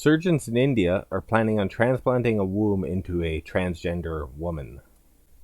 Surgeons in India are planning on transplanting a womb into a transgender woman.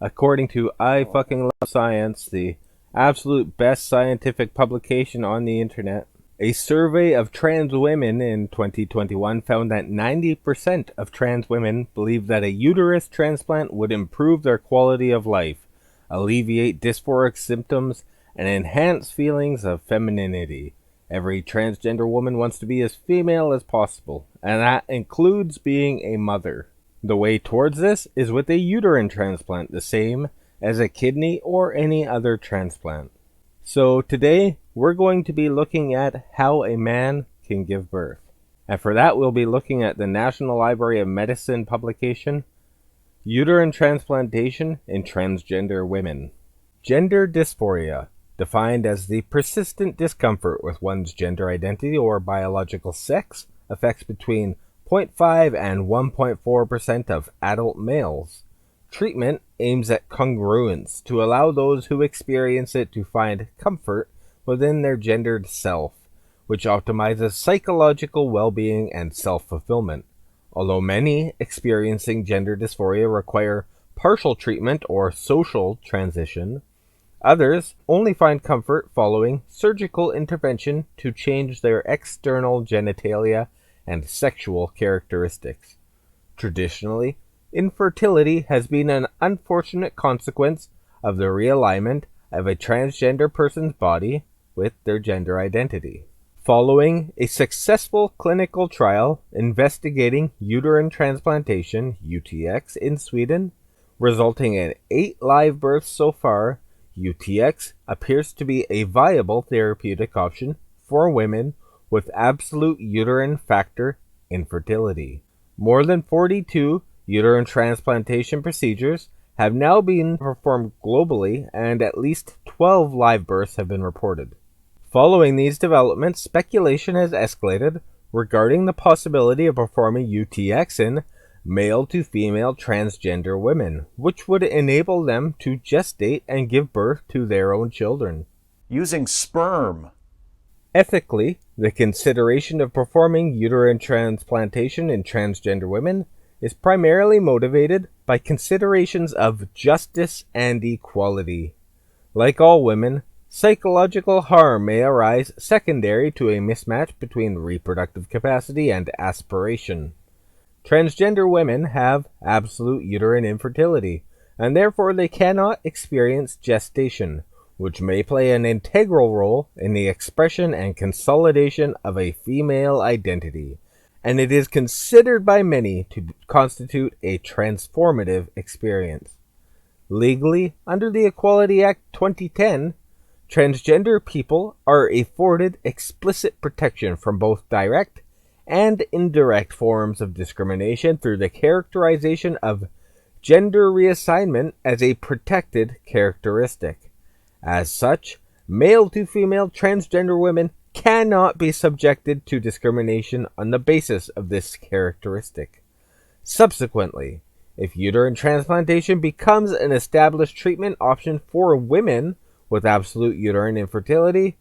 According to I Fucking Love Science, the absolute best scientific publication on the internet, a survey of trans women in 2021 found that 90% of trans women believe that a uterus transplant would improve their quality of life, alleviate dysphoric symptoms, and enhance feelings of femininity. Every transgender woman wants to be as female as possible, and that includes being a mother. The way towards this is with a uterine transplant, the same as a kidney or any other transplant. So today, we're going to be looking at how a man can give birth. And for that, we'll be looking at the National Library of Medicine publication, Uterine Transplantation in Transgender Women. Gender dysphoria, defined as the persistent discomfort with one's gender identity or biological sex, affects between 0.5 and 1.4% of adult males. Treatment aims at congruence to allow those who experience it to find comfort within their gendered self, which optimizes psychological well-being and self-fulfillment. Although many experiencing gender dysphoria require partial treatment or social transition, others only find comfort following surgical intervention to change their external genitalia and sexual characteristics. Traditionally, infertility has been an unfortunate consequence of the realignment of a transgender person's body with their gender identity. Following a successful clinical trial investigating uterine transplantation, UTX, in Sweden, resulting in 8 live births so far, UTX appears to be a viable therapeutic option for women with absolute uterine factor infertility. More than 42 uterine transplantation procedures have now been performed globally, and at least 12 live births have been reported. Following these developments, speculation has escalated regarding the possibility of performing UTX in male-to-female transgender women, which would enable them to gestate and give birth to their own children. Using sperm. Ethically, the consideration of performing uterine transplantation in transgender women is primarily motivated by considerations of justice and equality. Like all women, psychological harm may arise secondary to a mismatch between reproductive capacity and aspiration. Transgender women have absolute uterine infertility, and therefore they cannot experience gestation, which may play an integral role in the expression and consolidation of a female identity, and it is considered by many to constitute a transformative experience. Legally, under the Equality Act 2010, transgender people are afforded explicit protection from both direct and indirect forms of discrimination through the characterization of gender reassignment as a protected characteristic. As such, male-to-female transgender women cannot be subjected to discrimination on the basis of this characteristic. Subsequently, if uterine transplantation becomes an established treatment option for women with absolute uterine infertility,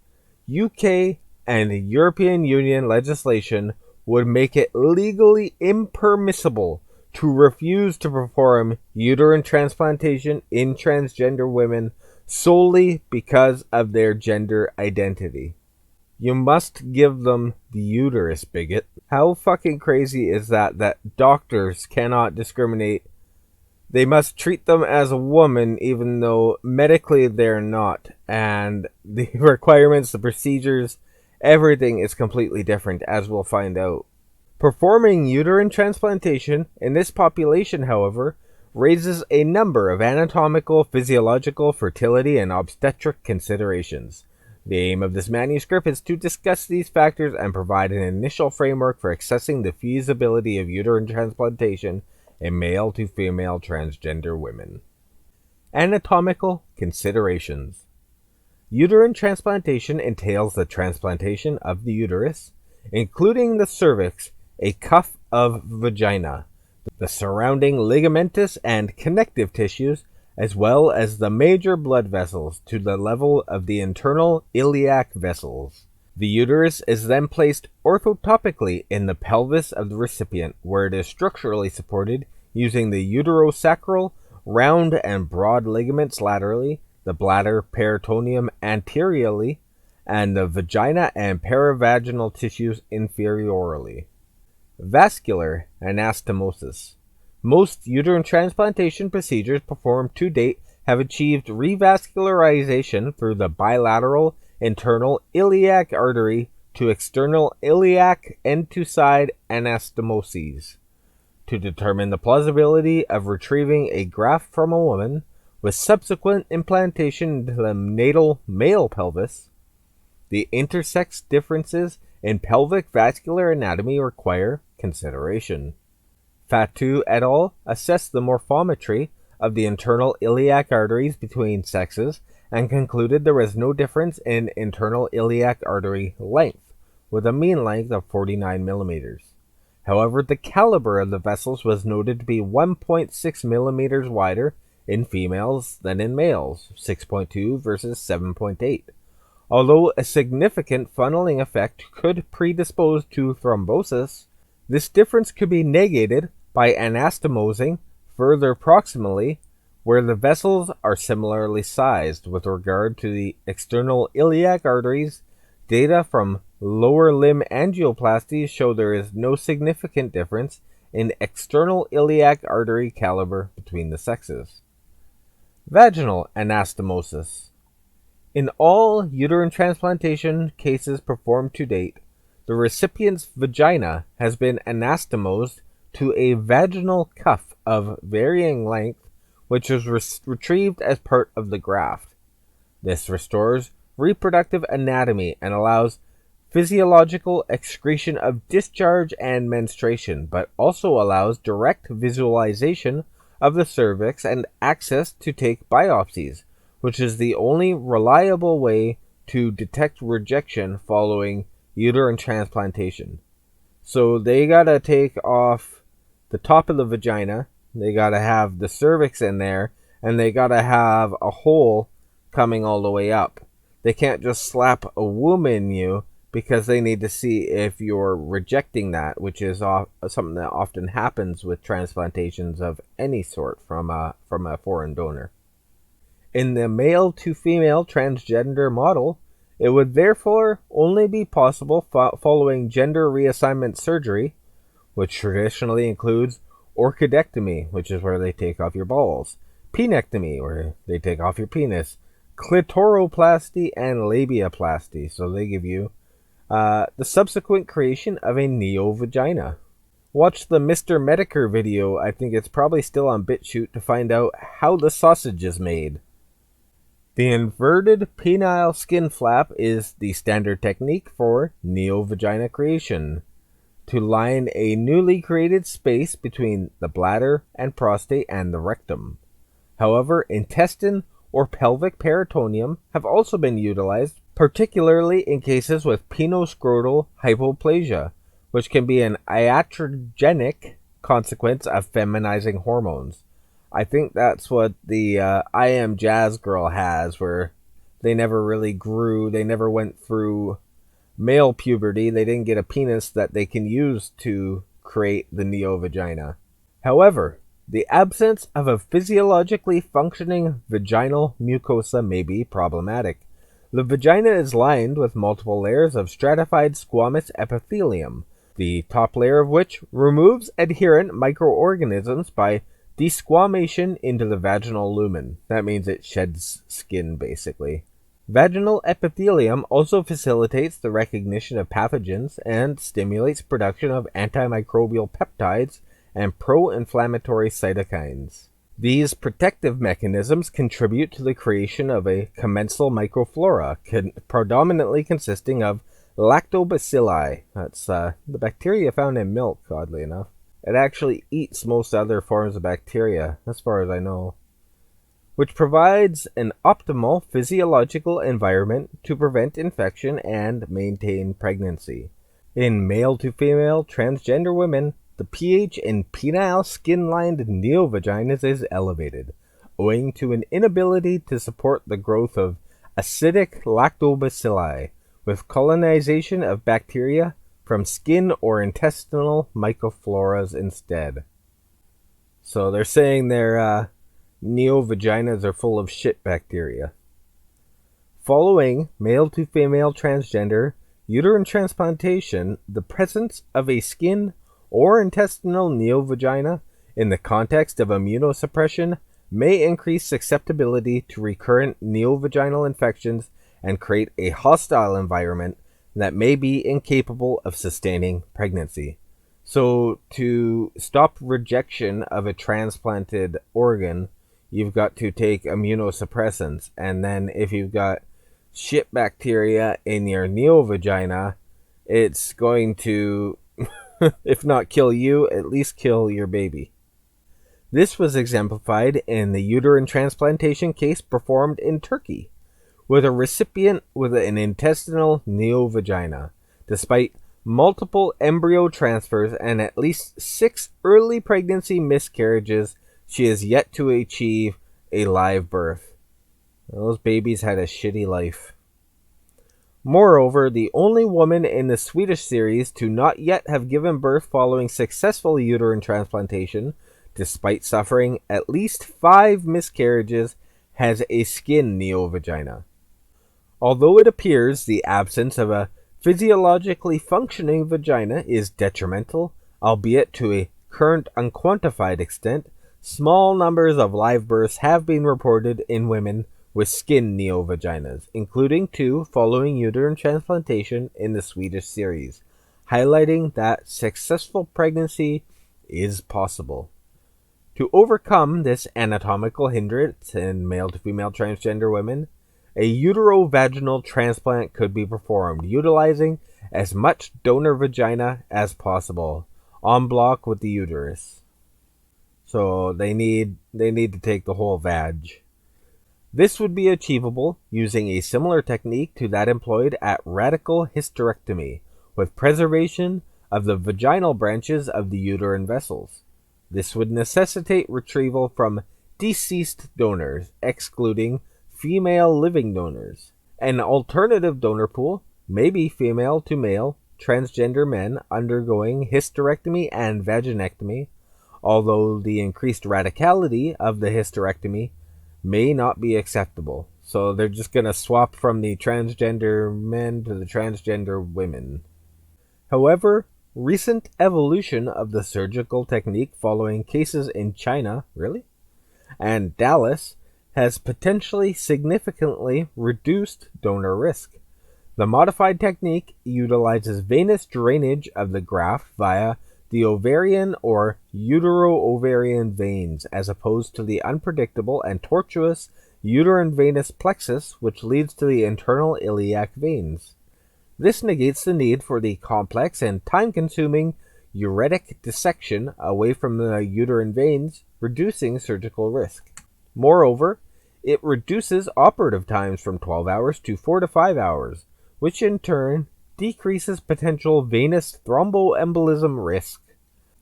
UK and European Union legislation would make it legally impermissible to refuse to perform uterine transplantation in transgender women solely because of their gender identity. You must give them the uterus, bigot. How fucking crazy is that doctors cannot discriminate? They must treat them as a woman even though medically they're not, and the requirements, the procedures, everything is completely different, as we'll find out. Performing uterine transplantation in this population, however, raises a number of anatomical, physiological, fertility, and obstetric considerations. The aim of this manuscript is to discuss these factors and provide an initial framework for assessing the feasibility of uterine transplantation in male-to-female transgender women. Anatomical considerations. Uterine transplantation entails the transplantation of the uterus, including the cervix, a cuff of vagina, the surrounding ligamentous and connective tissues, as well as the major blood vessels to the level of the internal iliac vessels. The uterus is then placed orthotopically in the pelvis of the recipient, where it is structurally supported using the uterosacral, round and broad ligaments laterally, the bladder peritoneum anteriorly, and the vagina and perivaginal tissues inferiorly. Vascular anastomosis. Most uterine transplantation procedures performed to date have achieved revascularization through the bilateral internal iliac artery to external iliac end-to-side anastomoses. To determine the plausibility of retrieving a graft from a woman, with subsequent implantation into the natal male pelvis, the intersex differences in pelvic vascular anatomy require consideration. Fatou et al. Assessed the morphometry of the internal iliac arteries between sexes and concluded there was no difference in internal iliac artery length, with a mean length of 49 millimeters. However, the caliber of the vessels was noted to be 1.6 millimeters wider in females than in males, 6.2 versus 7.8. Although a significant funneling effect could predispose to thrombosis, this difference could be negated by anastomosing further proximally, where the vessels are similarly sized. With regard to the external iliac arteries, data from lower limb angioplasties show there is no significant difference in external iliac artery caliber between the sexes. Vaginal anastomosis. In all uterine transplantation cases performed to date, the recipient's vagina has been anastomosed to a vaginal cuff of varying length, which is retrieved as part of the graft. This restores reproductive anatomy and allows physiological excretion of discharge and menstruation, but also allows direct visualization of the cervix and access to take biopsies, which is the only reliable way to detect rejection following uterine transplantation. So they gotta take off the top of the vagina, they gotta have the cervix in there, and they gotta have a hole coming all the way up. They can't just slap a womb in you because they need to see if you're rejecting that, which is something that often happens with transplantations of any sort from a foreign donor. In the male to female transgender model, it would therefore only be possible following gender reassignment surgery, which traditionally includes orchidectomy, which is where they take off your balls, penectomy, where they take off your penis, clitoroplasty, and labiaplasty, so they give you the subsequent creation of a neo-vagina. Watch the Mr. Medicare video, I think it's probably still on BitChute, to find out how the sausage is made. The inverted penile skin flap is the standard technique for neo-vagina creation, to line a newly created space between the bladder and prostate and the rectum. However, intestine or pelvic peritoneum have also been utilized, particularly in cases with penoscrotal hypoplasia, which can be an iatrogenic consequence of feminizing hormones. I think that's what the I Am Jazz girl has, where they never really grew, they never went through male puberty, they didn't get a penis that they can use to create the neo-vagina. However, the absence of a physiologically functioning vaginal mucosa may be problematic. The vagina is lined with multiple layers of stratified squamous epithelium, the top layer of which removes adherent microorganisms by desquamation into the vaginal lumen. That means it sheds skin, basically. Vaginal epithelium also facilitates the recognition of pathogens and stimulates production of antimicrobial peptides and pro-inflammatory cytokines. These protective mechanisms contribute to the creation of a commensal microflora, predominantly consisting of lactobacilli. That's the bacteria found in milk, oddly enough. It actually eats most other forms of bacteria, as far as I know, which provides an optimal physiological environment to prevent infection and maintain pregnancy. In male to female transgender women, the pH in penile skin-lined neovaginas is elevated, owing to an inability to support the growth of acidic lactobacilli, with colonization of bacteria from skin or intestinal microfloras instead. So they're saying their neovaginas are full of shit bacteria. Following male to female transgender uterine transplantation, the presence of a skin or intestinal neovagina in the context of immunosuppression may increase susceptibility to recurrent neovaginal infections and create a hostile environment that may be incapable of sustaining pregnancy. So, to stop rejection of a transplanted organ, you've got to take immunosuppressants. And then if you've got shit bacteria in your neovagina, it's going to, if not kill you, at least kill your baby. This was exemplified in the uterine transplantation case performed in Turkey, with a recipient with an intestinal neovagina. Despite multiple embryo transfers and at least 6 early pregnancy miscarriages, she has yet to achieve a live birth. Those babies had a shitty life. Moreover, the only woman in the Swedish series to not yet have given birth following successful uterine transplantation, despite suffering at least 5 miscarriages, has a skin neovagina. Although it appears the absence of a physiologically functioning vagina is detrimental, albeit to a current unquantified extent, small numbers of live births have been reported in women with skin neovaginas, including 2 following uterine transplantation in the Swedish series, highlighting that successful pregnancy is possible. To overcome this anatomical hindrance in male to female transgender women, a uterovaginal transplant could be performed, utilizing as much donor vagina as possible, en bloc with the uterus. So they need to take the whole vag. This would be achievable using a similar technique to that employed at radical hysterectomy, with preservation of the vaginal branches of the uterine vessels. This would necessitate retrieval from deceased donors, excluding female living donors. An alternative donor pool may be female to male transgender men undergoing hysterectomy and vaginectomy, although the increased radicality of the hysterectomy may not be acceptable. So they're just going to swap from the transgender men to the transgender women. However, recent evolution of the surgical technique following cases in China, and Dallas, has potentially significantly reduced donor risk. The modified technique utilizes venous drainage of the graft via the ovarian or uteroovarian veins, as opposed to the unpredictable and tortuous uterine venous plexus, which leads to the internal iliac veins. This negates the need for the complex and time-consuming uretic dissection away from the uterine veins, reducing surgical risk. Moreover, it reduces operative times from 12 hours to 4 to 5 hours, which in turn decreases potential venous thromboembolism risk.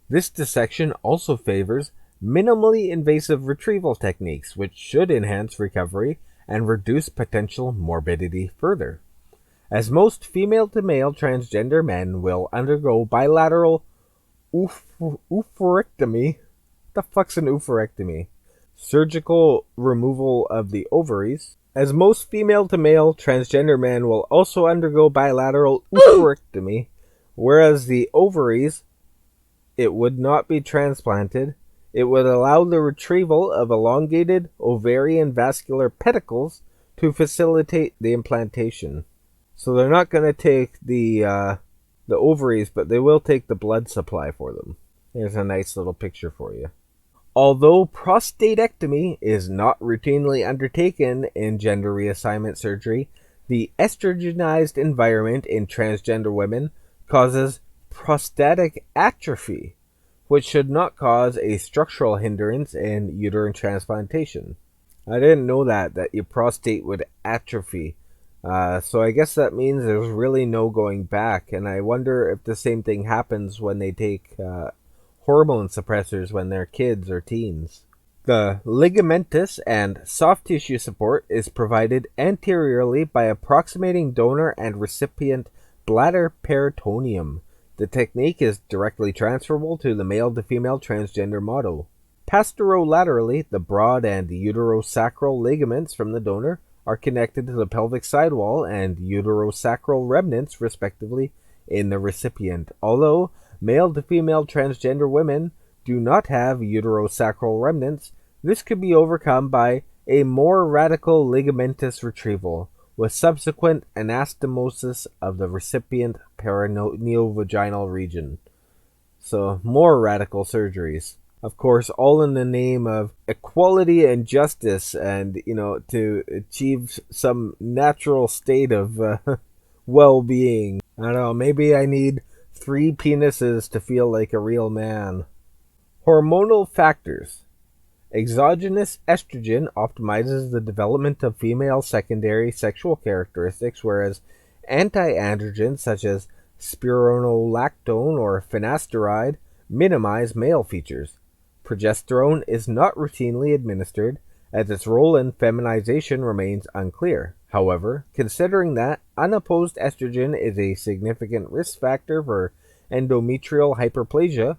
This dissection also favors minimally invasive retrieval techniques, which should enhance recovery and reduce potential morbidity further. As most female-to-male transgender men will undergo bilateral oophorectomy. What the fuck's an oophorectomy? Surgical removal of the ovaries. As most female-to-male transgender men will also undergo bilateral oophorectomy, whereas the ovaries, it would not be transplanted. It would allow the retrieval of elongated ovarian vascular pedicles to facilitate the implantation. So they're not going to take the ovaries, but they will take the blood supply for them. Here's a nice little picture for you. Although prostatectomy is not routinely undertaken in gender reassignment surgery, the estrogenized environment in transgender women causes prostatic atrophy, which should not cause a structural hindrance in uterine transplantation. I didn't know that your prostate would atrophy. So I guess that means there's really no going back, and I wonder if the same thing happens when they take hormone suppressors when they're kids or teens. The ligamentous and soft tissue support is provided anteriorly by approximating donor and recipient bladder peritoneum. The technique is directly transferable to the male to female transgender model. Posterolaterally, the broad and uterosacral ligaments from the donor are connected to the pelvic sidewall and uterosacral remnants, respectively, in the recipient. Although male to female transgender women do not have uterosacral remnants, this could be overcome by a more radical ligamentous retrieval, with subsequent anastomosis of the recipient perineovaginal region. So, more radical surgeries. Of course, all in the name of equality and justice and, to achieve some natural state of well-being. I don't know, maybe I need 3 penises to feel like a real man. Hormonal factors. Exogenous estrogen optimizes the development of female secondary sexual characteristics, whereas anti-androgens such as spironolactone or finasteride minimize male features. Progesterone is not routinely administered, as its role in feminization remains unclear. However, considering that unopposed estrogen is a significant risk factor for endometrial hyperplasia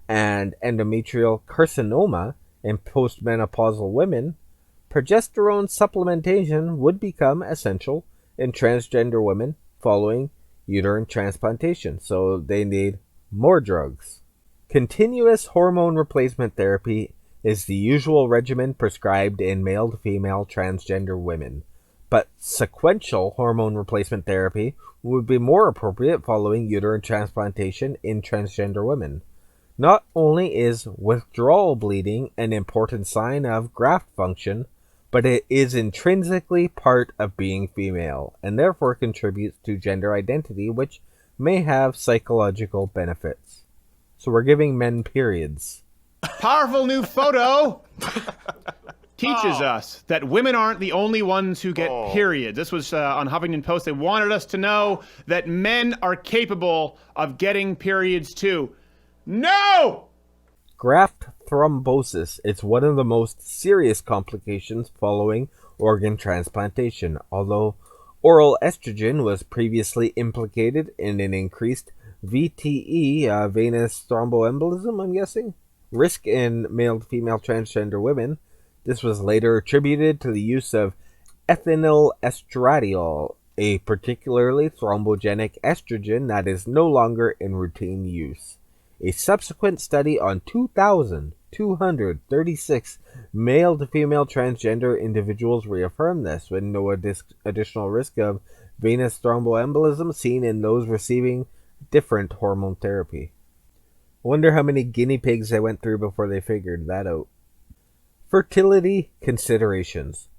and endometrial carcinoma in postmenopausal women, progesterone supplementation would become essential in transgender women following uterine transplantation, so they need more drugs. Continuous hormone replacement therapy is the usual regimen prescribed in male to female transgender women, but sequential hormone replacement therapy would be more appropriate following uterine transplantation in transgender women. Not only is withdrawal bleeding an important sign of graft function, but it is intrinsically part of being female, and therefore contributes to gender identity, which may have psychological benefits. So we're giving men periods. Powerful new photo teaches us that women aren't the only ones who get periods. This was on Huffington Post. They wanted us to know that men are capable of getting periods too. No! Graft thrombosis is one of the most serious complications following organ transplantation, although oral estrogen was previously implicated in an increased VTE, venous thromboembolism, I'm guessing, risk in male to female transgender women. This was later attributed to the use of ethinyl estradiol, a particularly thrombogenic estrogen that is no longer in routine use. A subsequent study on 2,236 male to female transgender individuals reaffirmed this, with no additional risk of venous thromboembolism seen in those receiving different hormone therapy. I wonder how many guinea pigs they went through before they figured that out. Fertility considerations.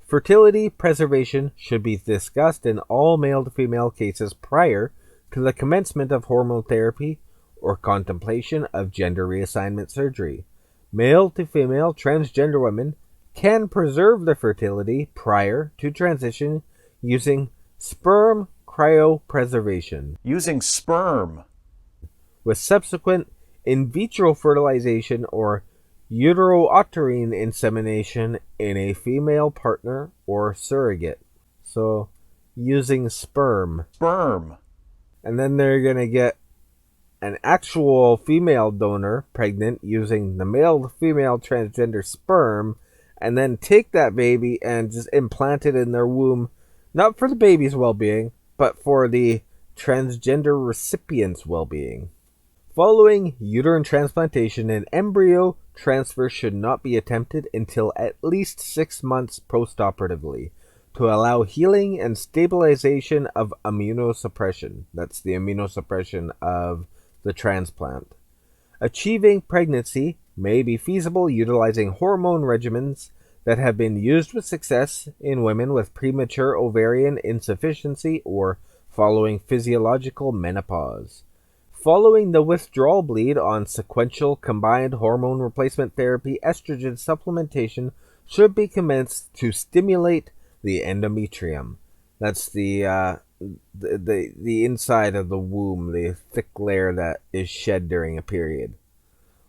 Fertility preservation should be discussed in all male to female cases prior to the commencement of hormone therapy or contemplation of gender reassignment surgery. Male to female transgender women can preserve their fertility prior to transition using sperm cryopreservation, Using sperm. with subsequent in vitro fertilization or uterouterine insemination in a female partner or surrogate. So, using sperm. Sperm. And then they're going to get an actual female donor pregnant using the male to female transgender sperm, and then take that baby and just implant it in their womb, not for the baby's well-being, but for the transgender recipient's well-being. Following uterine transplantation, an embryo transfer should not be attempted until at least 6 months postoperatively to allow healing and stabilization of immunosuppression. That's the immunosuppression of the transplant. Achieving pregnancy may be feasible utilizing hormone regimens that have been used with success in women with premature ovarian insufficiency or following physiological menopause. Following the withdrawal bleed on sequential combined hormone replacement therapy, estrogen supplementation should be commenced to stimulate the endometrium. That's the inside of the womb, the thick layer that is shed during a period.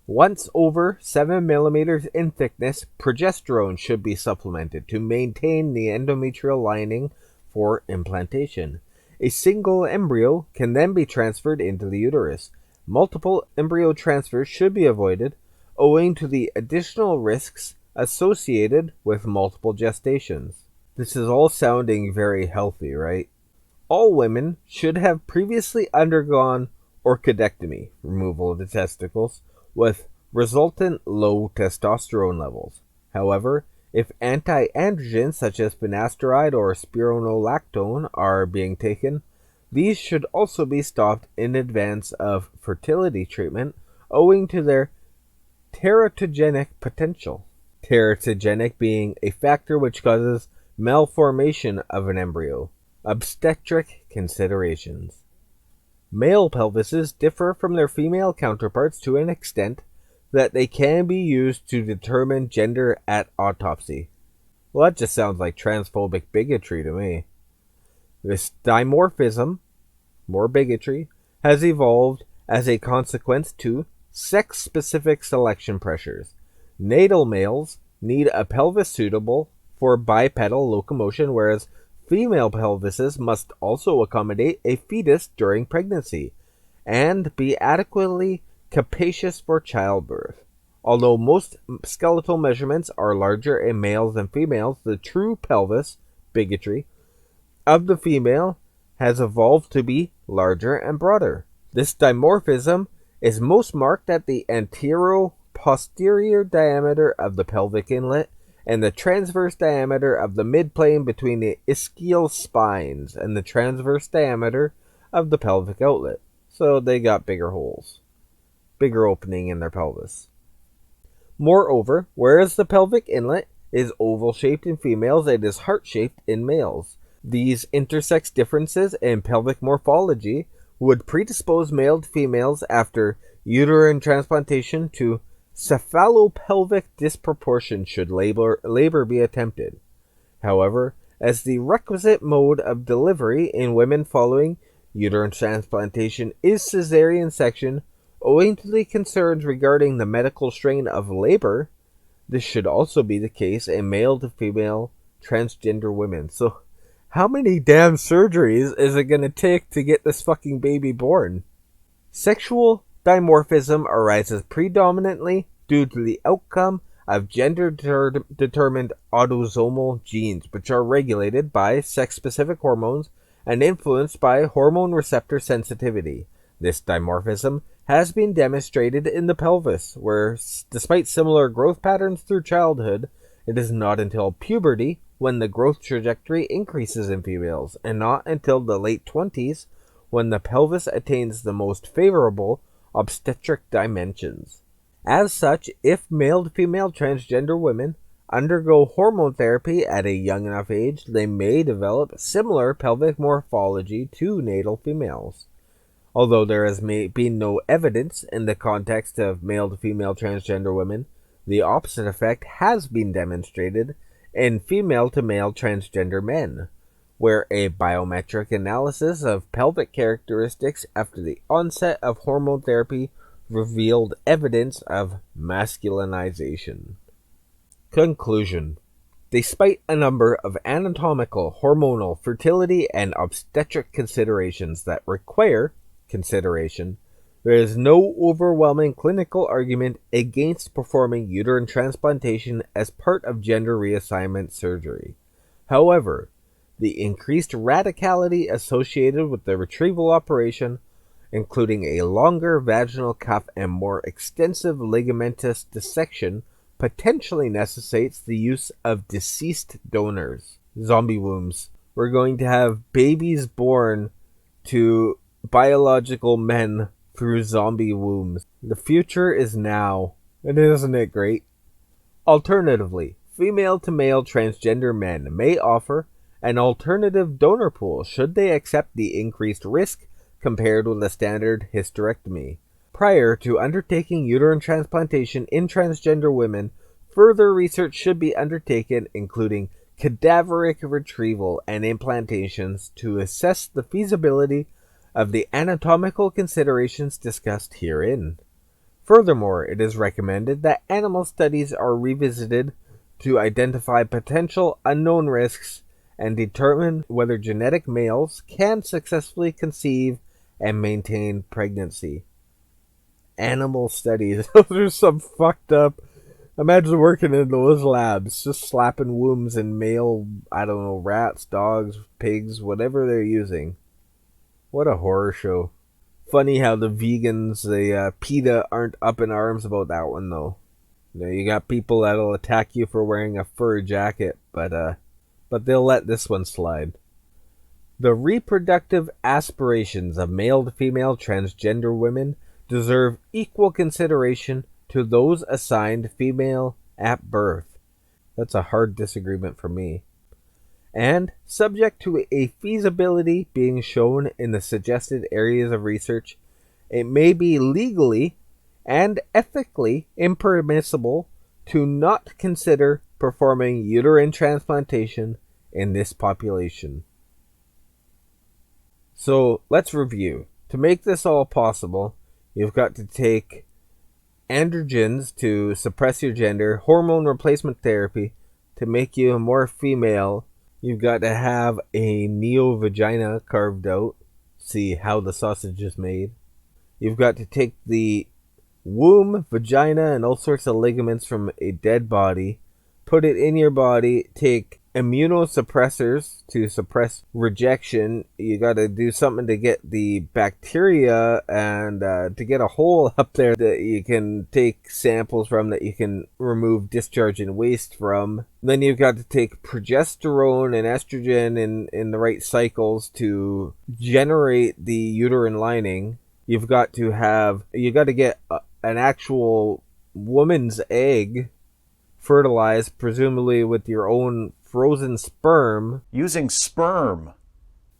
Once over 7 millimeters in thickness, progesterone should be supplemented to maintain the endometrial lining for implantation. A single embryo can then be transferred into the uterus. Multiple embryo transfers should be avoided, owing to the additional risks associated with multiple gestations. This is all sounding very healthy, right? All women should have previously undergone orchidectomy, removal of the testicles, with resultant low testosterone levels. However, if anti-androgens such as finasteride or spironolactone are being taken, these should also be stopped in advance of fertility treatment owing to their teratogenic potential. Teratogenic being a factor which causes malformation of an embryo. Obstetric considerations. Male pelvises differ from their female counterparts to an extent that they can be used to determine gender at autopsy. Well, that just sounds like transphobic bigotry to me. This dimorphism, more bigotry, has evolved as a consequence to sex-specific selection pressures. Natal males need a pelvis suitable for bipedal locomotion, whereas female pelvises must also accommodate a fetus during pregnancy and be adequately capacious for childbirth. Although most skeletal measurements are larger in males than females, the true pelvis, bigotry, of the female has evolved to be larger and broader. This dimorphism is most marked at the antero-posterior diameter of the pelvic inlet and the transverse diameter of the midplane between the ischial spines and the transverse diameter of the pelvic outlet. So they got bigger holes, bigger opening in their pelvis. Moreover, whereas the pelvic inlet is oval-shaped in females, it is heart-shaped in males. These intersex differences in pelvic morphology would predispose male to females after uterine transplantation to cephalopelvic disproportion should labor be attempted. However, as the requisite mode of delivery in women following uterine transplantation is cesarean section, owing to the concerns regarding the medical strain of labor, this should also be the case in male to female transgender women. So, how many damn surgeries is it going to take to get this fucking baby born? Sexual dimorphism arises predominantly due to the outcome of gender-determined autosomal genes, which are regulated by sex-specific hormones and influenced by hormone receptor sensitivity. This dimorphism has been demonstrated in the pelvis, where, despite similar growth patterns through childhood, it is not until puberty when the growth trajectory increases in females, and not until the late 20s when the pelvis attains the most favorable obstetric dimensions. As such, if male to female transgender women undergo hormone therapy at a young enough age, they may develop similar pelvic morphology to natal females. Although there has been no evidence in the context of male to female transgender women, the opposite effect has been demonstrated in female to male transgender men, where a biometric analysis of pelvic characteristics after the onset of hormone therapy revealed evidence of masculinization. Conclusion. Despite a number of anatomical, hormonal, fertility, and obstetric considerations that require consideration, there is no overwhelming clinical argument against performing uterine transplantation as part of gender reassignment surgery. However, the increased radicality associated with the retrieval operation, including a longer vaginal cuff and more extensive ligamentous dissection, potentially necessitates the use of deceased donors, zombie wombs. We're going to have babies born to biological men through zombie wombs. The future is now, and isn't it great? Alternatively, female to male transgender men may offer an alternative donor pool should they accept the increased risk compared with a standard hysterectomy. Prior to undertaking uterine transplantation in transgender women, further research should be undertaken, including cadaveric retrieval and implantations, to assess the feasibility of the anatomical considerations discussed herein. Furthermore, it is recommended that animal studies are revisited to identify potential unknown risks and determine whether genetic males can successfully conceive and maintain pregnancy. Animal studies. Those are some fucked up. Imagine working in those labs, just slapping wombs in male, rats, dogs, pigs, whatever they're using. What a horror show. Funny how the vegans, the PETA, aren't up in arms about that one, though. You got people that'll attack you for wearing a fur jacket, but they'll let this one slide. The reproductive aspirations of male to female transgender women deserve equal consideration to those assigned female at birth. That's a hard disagreement for me. And, subject to a feasibility being shown in the suggested areas of research, it may be legally and ethically impermissible to not consider performing uterine transplantation in this population. So, let's review. To make this all possible, you've got to take androgens to suppress your gender, hormone replacement therapy to make you more female. You've got to have a neo-vagina carved out. See how the sausage is made. You've got to take the womb, vagina, and all sorts of ligaments from a dead body, put it in your body, take immunosuppressors to suppress rejection. You got to do something to get the bacteria and to get a hole up there that you can take samples from, that you can remove discharge and waste from. Then you've got to take progesterone and estrogen in the right cycles to generate the uterine lining. You've got to get an actual woman's egg fertilized, presumably with your own frozen sperm. Using sperm.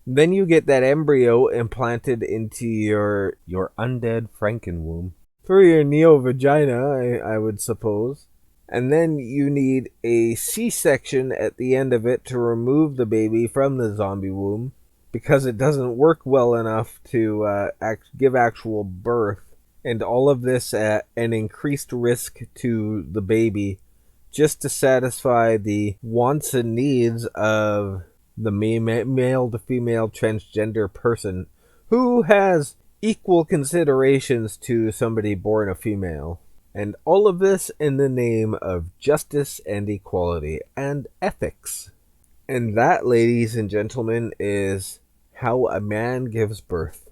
Then you get that embryo implanted into your undead Frankenwomb through your neo-vagina, I would suppose. And then you need a C-section at the end of it to remove the baby from the zombie womb, because it doesn't work well enough to give actual birth. And all of this at an increased risk to the baby, just to satisfy the wants and needs of the male to female transgender person who has equal considerations to somebody born a female. And all of this in the name of justice and equality and ethics. And that, ladies and gentlemen, is how a man gives birth.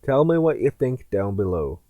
Tell me what you think down below.